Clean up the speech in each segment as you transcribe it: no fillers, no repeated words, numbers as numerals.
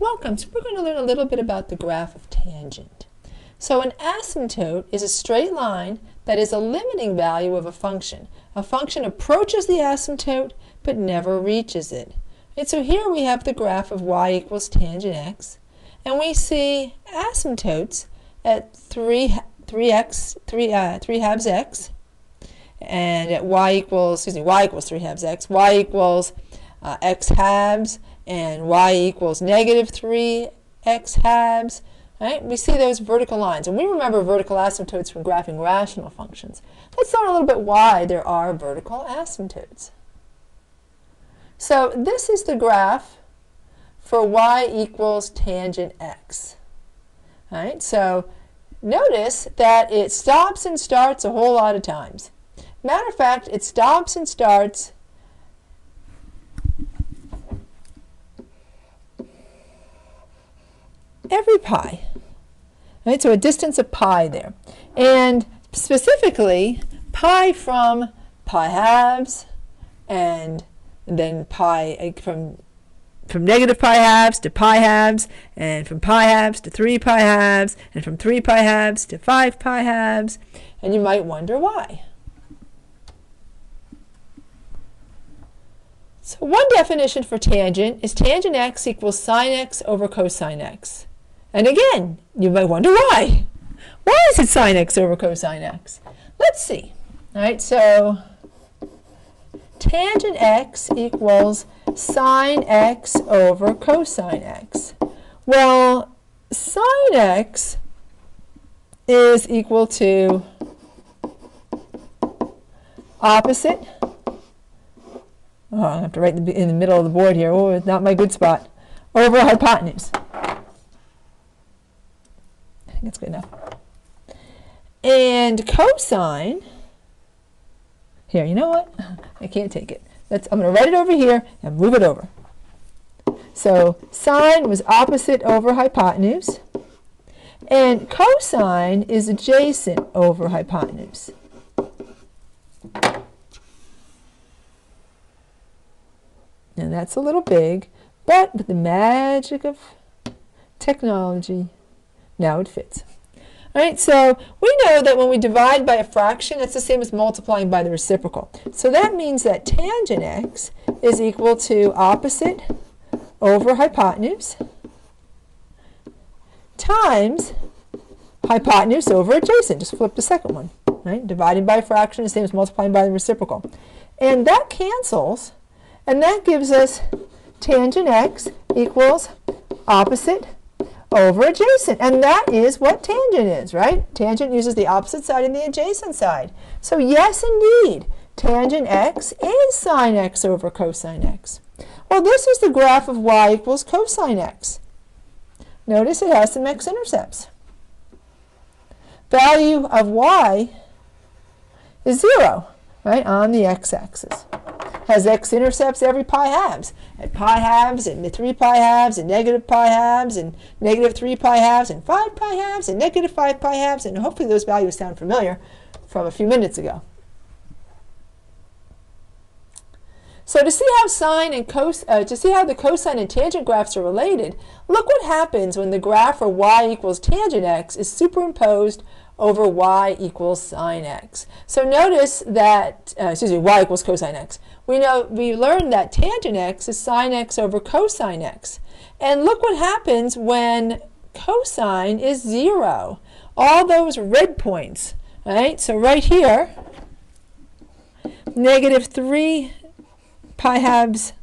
Welcome. So we're going to learn a little bit about the graph of tangent. So an asymptote is a straight line that is a limiting value of a function. A function approaches the asymptote but never reaches it. And so here we have the graph of y equals tangent x, and we see asymptotes at 3 halves x, and at y equals 3 halves x, y equals x halves, and y equals negative 3x halves. Right? We see those vertical lines, and we remember vertical asymptotes from graphing rational functions. Let's learn a little bit why there are vertical asymptotes. So this is the graph for y equals tangent x. Right? So notice that it stops and starts a whole lot of times. Matter of fact, it stops and starts every pi. Right? So a distance of pi there. And specifically, pi from pi halves, and then pi from negative pi halves to pi halves, and from pi halves to 3 pi halves, and from 3 pi halves to 5 pi halves. And you might wonder why. So one definition for tangent is tangent x equals sine x over cosine x. And again, you might wonder why. Why is it sine x over cosine x? Let's see. All right, so tangent x equals sine x over cosine x. Well, sine x is equal to opposite. Oh, I have to write in the middle of the board here. Oh, it's not my good spot. Over hypotenuse. I think that's good enough. And cosine, here, you know what? I can't take it. I'm going to write it over here and move it over. So sine was opposite over hypotenuse, and cosine is adjacent over hypotenuse. And that's a little big, but with the magic of technology, now it fits. All right, so we know that when we divide by a fraction, that's the same as multiplying by the reciprocal. So that means that tangent x is equal to opposite over hypotenuse times hypotenuse over adjacent. Just flip the second one. Right? Dividing by a fraction is the same as multiplying by the reciprocal. And that cancels, and that gives us tangent x equals opposite over adjacent. And that is what tangent is, right? Tangent uses the opposite side and the adjacent side. So yes, indeed, tangent x is sine x over cosine x. Well, this is the graph of y equals cosine x. Notice it has some x-intercepts. Value of y is 0, right, on the x-axis. Has x-intercepts every pi halves. At pi halves, and 3 pi halves, and negative pi halves, and negative 3 pi halves, and 5 pi halves, and negative 5 pi halves, and hopefully those values sound familiar from a few minutes ago. So to see how the cosine and tangent graphs are related, look what happens when the graph for y equals tangent x is superimposed over y equals sine x. So notice that, y equals cosine x. We learned that tangent x is sine x over cosine x. And look what happens when cosine is 0. All those red points, right? So right here, negative 3 pi halves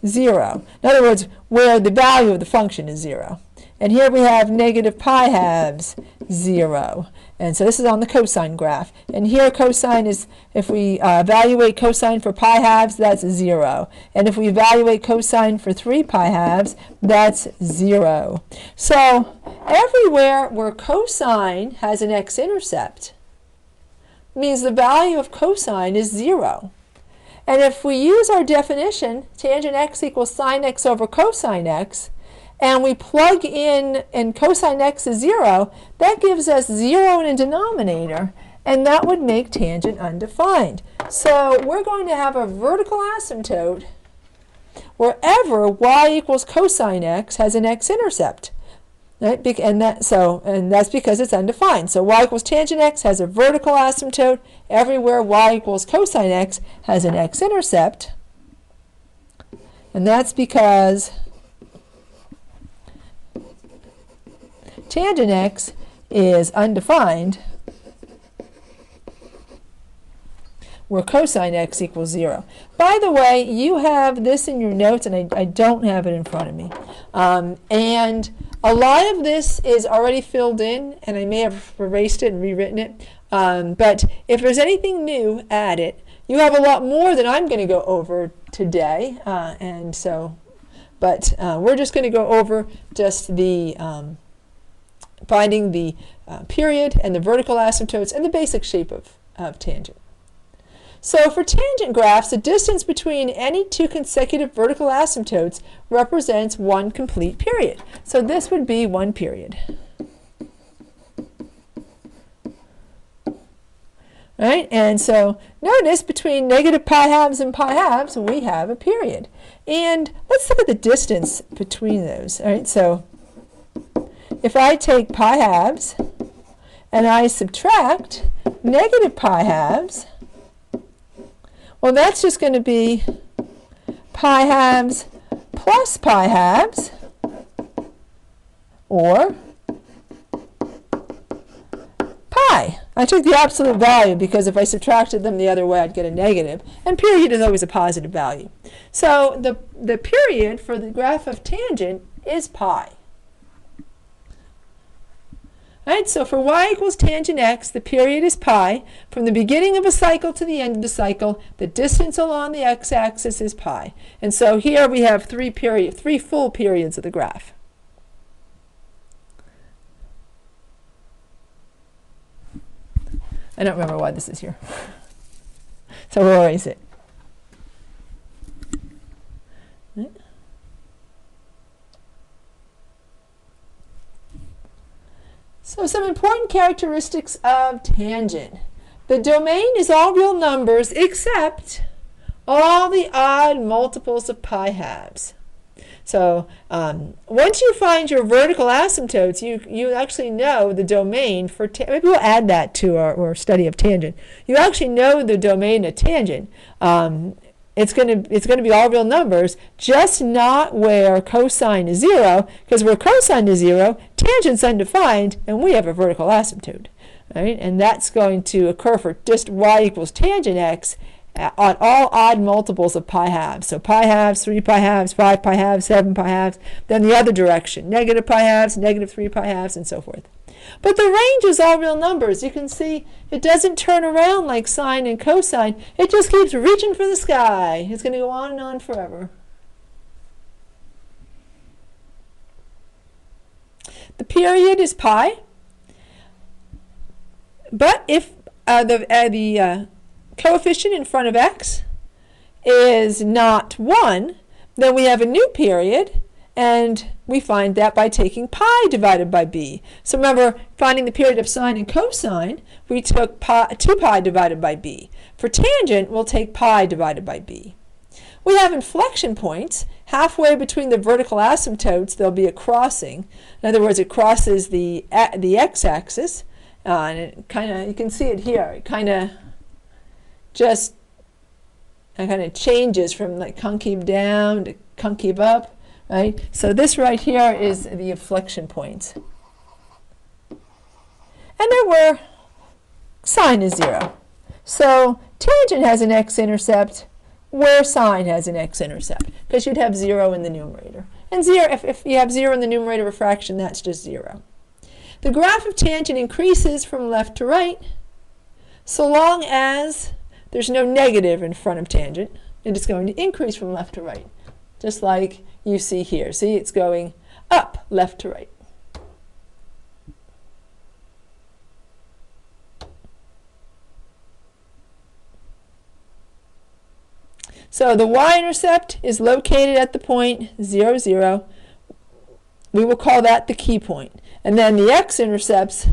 0. In other words, where the value of the function is 0. And here we have negative pi halves 0. And so this is on the cosine graph. And here cosine is, if we evaluate cosine for pi halves, that's 0. And if we evaluate cosine for 3 pi halves, that's 0. So everywhere where cosine has an x-intercept means the value of cosine is 0. And if we use our definition, tangent x equals sine x over cosine x, and we plug in and cosine x is 0, that gives us 0 in a denominator, and that would make tangent undefined. So we're going to have a vertical asymptote wherever y equals cosine x has an x-intercept. Right? And that's because it's undefined. So y equals tangent x has a vertical asymptote everywhere y equals cosine x has an x-intercept. And that's because tangent x is undefined where cosine x equals 0. By the way, you have this in your notes, and I don't have it in front of me. And a lot of this is already filled in, and I may have erased it and rewritten it. But if there's anything new, add it. You have a lot more than I'm going to go over today, but we're just going to go over just the finding the period and the vertical asymptotes and the basic shape of tangent. So for tangent graphs, the distance between any two consecutive vertical asymptotes represents one complete period. So this would be one period. Right? And so notice between negative pi halves and pi halves, we have a period. And let's look at the distance between those. All right? So if I take pi halves and I subtract negative pi halves, well, that's just going to be pi halves plus pi halves, or pi. I took the absolute value because if I subtracted them the other way, I'd get a negative. And period is always a positive value. So the period for the graph of tangent is pi. Right, so for y equals tangent x, the period is pi. From the beginning of a cycle to the end of the cycle, the distance along the x-axis is pi. And so here we have three full periods of the graph. I don't remember why this is here. So we'll erase it. Right. So some important characteristics of tangent. The domain is all real numbers except all the odd multiples of pi halves. So once you find your vertical asymptotes, you actually know the domain for maybe we'll add that to our study of tangent. You actually know the domain of tangent. It's going to be all real numbers, just not where cosine is 0, because where cosine is 0, tangent's undefined, and we have a vertical asymptote. Right? And that's going to occur for just y equals tangent x on all odd multiples of pi halves. So pi halves, 3 pi halves, 5 pi halves, 7 pi halves, then the other direction, negative pi halves, negative 3 pi halves, and so forth. But the range is all real numbers. You can see it doesn't turn around like sine and cosine. It just keeps reaching for the sky. It's going to go on and on forever. The period is pi. But if the coefficient in front of x is not 1, then we have a new period. And we find that by taking pi divided by b. So remember, finding the period of sine and cosine, we took 2 pi divided by b. For tangent, we'll take pi divided by b. We have inflection points. Halfway between the vertical asymptotes, there'll be a crossing. In other words, it crosses the x-axis. And it you can see it here. It kind of changes from like concave down to concave up. Right? So this right here is the inflection points. And then where sine is 0. So tangent has an x-intercept where sine has an x-intercept, because you'd have 0 in the numerator. And 0, if you have 0 in the numerator of a fraction, that's just 0. The graph of tangent increases from left to right so long as there's no negative in front of tangent. It is going to increase from left to right, just like you see here. See, it's going up left to right. So the y-intercept is located at the point 0, 0. We will call that the key point. And then the x-intercepts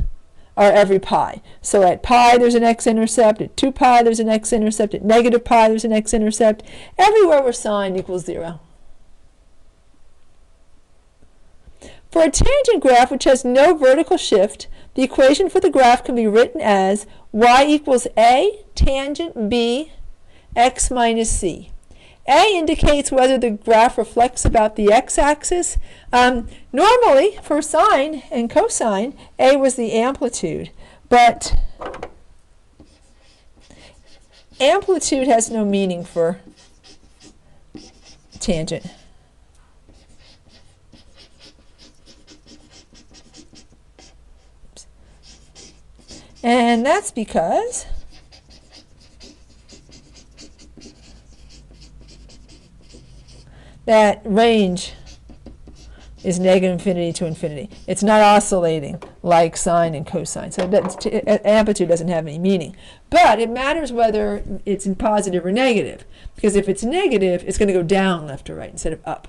are every pi. So at pi there's an x-intercept, at 2 pi there's an x-intercept, at negative pi there's an x-intercept, everywhere where sine equals 0. For a tangent graph which has no vertical shift, the equation for the graph can be written as y equals a tangent b x minus c. A indicates whether the graph reflects about the x-axis. Normally, for sine and cosine, A was the amplitude, but amplitude has no meaning for tangent. And that's because that range is negative infinity to infinity. It's not oscillating like sine and cosine. So amplitude doesn't have any meaning. But it matters whether it's in positive or negative. Because if it's negative, it's going to go down left or right instead of up.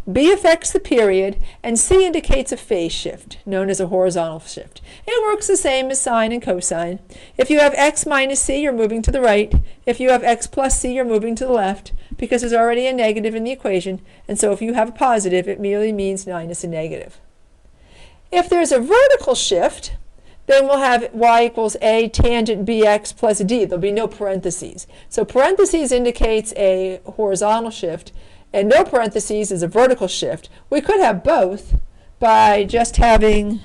B affects the period, and C indicates a phase shift, known as a horizontal shift. It works the same as sine and cosine. If you have x minus c, you're moving to the right. If you have x plus c, you're moving to the left, because there's already a negative in the equation, and so if you have a positive, it merely means minus a negative. If there's a vertical shift, then we'll have y equals a tangent bx plus d. There'll be no parentheses. So parentheses indicates a horizontal shift, and no parentheses is a vertical shift. We could have both by just having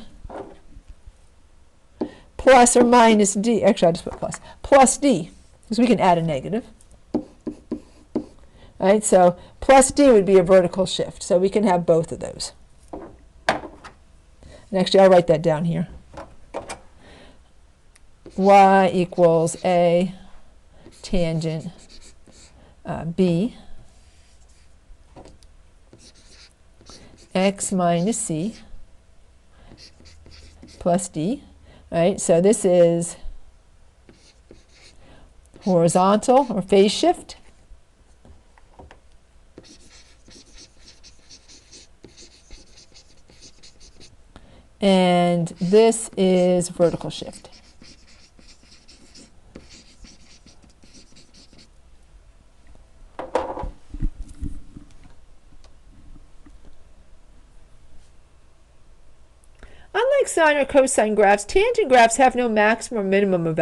plus or minus d. Actually, I'll just put plus d, because we can add a negative. All right, so plus d would be a vertical shift. So we can have both of those. And actually, I'll write that down here. Y equals a tangent b x minus c plus d. All right, so this is horizontal or phase shift. And this is vertical shift. Unlike sine or cosine graphs, tangent graphs have no maximum or minimum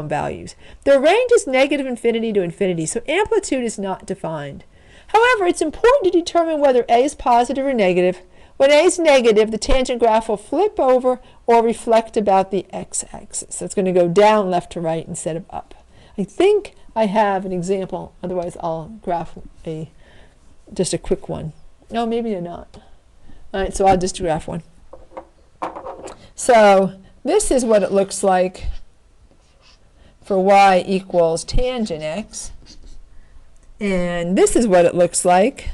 values. Their range is negative infinity to infinity, so amplitude is not defined. However, it's important to determine whether A is positive or negative. When A is negative, the tangent graph will flip over or reflect about the x-axis. So it's going to go down left to right instead of up. I think I have an example, otherwise I'll graph just a quick one. No, maybe not. All right, so I'll just graph one. So this is what it looks like for y equals tangent x. And this is what it looks like,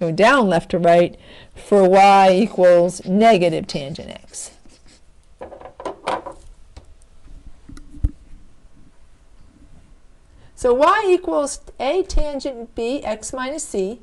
go down left to right, for y equals negative tangent x. So y equals a tangent b x minus c.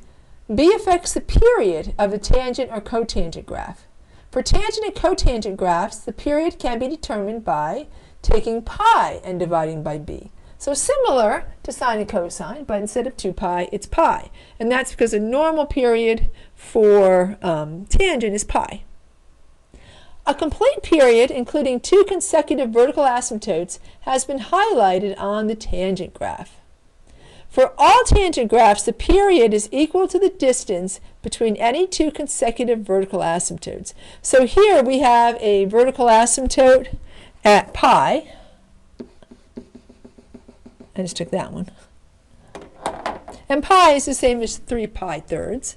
B affects the period of the tangent or cotangent graph. For tangent and cotangent graphs, the period can be determined by taking pi and dividing by b. So similar to sine and cosine, but instead of 2 pi, it's pi. And that's because the normal period for tangent is pi. A complete period, including 2 consecutive vertical asymptotes, has been highlighted on the tangent graph. For all tangent graphs, the period is equal to the distance between any 2 consecutive vertical asymptotes. So here we have a vertical asymptote at pi. I just took that one. And pi is the same as 3 pi thirds.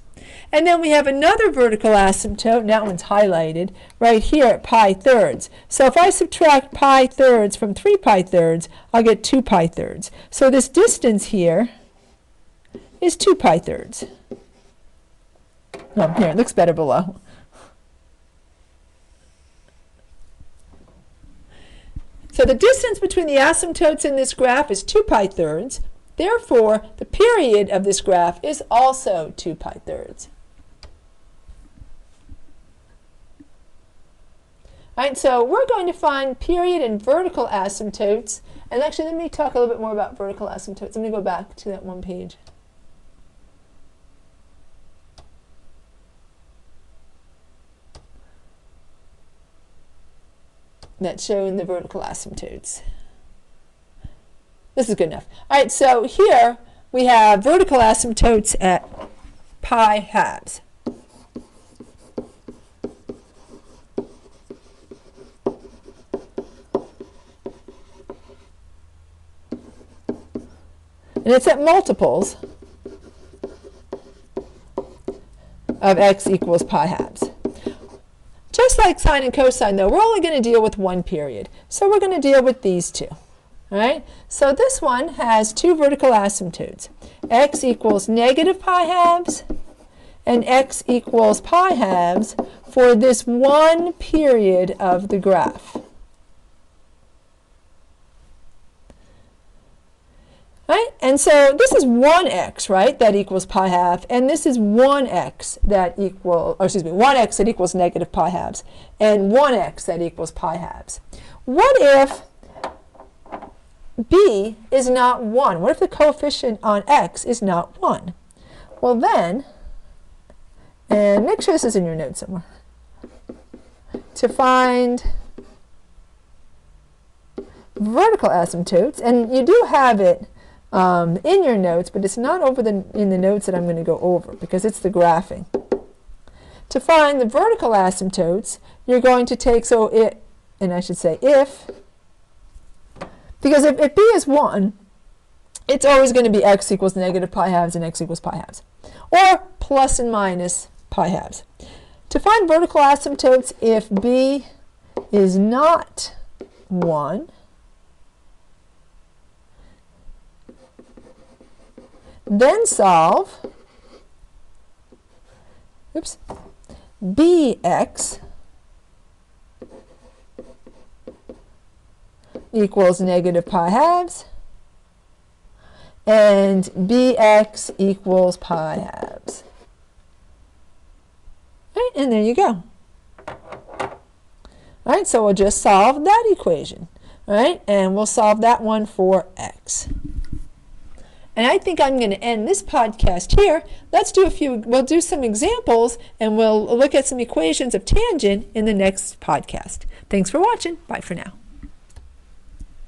And then we have another vertical asymptote, and that one's highlighted, right here at pi thirds. So if I subtract pi thirds from 3 pi thirds, I'll get 2 pi thirds. So this distance here is 2 pi thirds. Oh, here, it looks better below. So the distance between the asymptotes in this graph is 2 pi thirds. Therefore, the period of this graph is also 2 pi thirds. All right, so we're going to find period and vertical asymptotes. And actually, let me talk a little bit more about vertical asymptotes. I'm going to go back to that one page. that's showing the vertical asymptotes. This is good enough. All right, so here we have vertical asymptotes at pi halves. And it's at multiples of x equals pi halves. Just like sine and cosine, though, we're only going to deal with one period. So we're going to deal with these two. All right? So this one has two vertical asymptotes. X equals negative pi halves and x equals pi halves for this one period of the graph. Right? And so this is 1x, right, that equals pi half, and this is 1x that equals, or excuse me, 1x that equals negative pi halves, and 1x that equals pi halves. What if b is not 1? What if the coefficient on x is not 1? Well then, and make sure this is in your notes somewhere, to find vertical asymptotes, and you do have it in your notes, but it's not over in the notes that I'm going to go over because it's the graphing. To find the vertical asymptotes, you're going to take, and I should say if, because if b is 1, it's always going to be x equals negative pi halves and x equals pi halves, or plus and minus pi halves. To find vertical asymptotes, if b is not 1, then solve bx equals negative pi halves and bx equals pi halves. Right, and there you go. All right, so we'll just solve that equation. All right, and we'll solve that one for x. And I think I'm going to end this podcast here. We'll do some examples, and we'll look at some equations of tangent in the next podcast. Thanks for watching. Bye for now.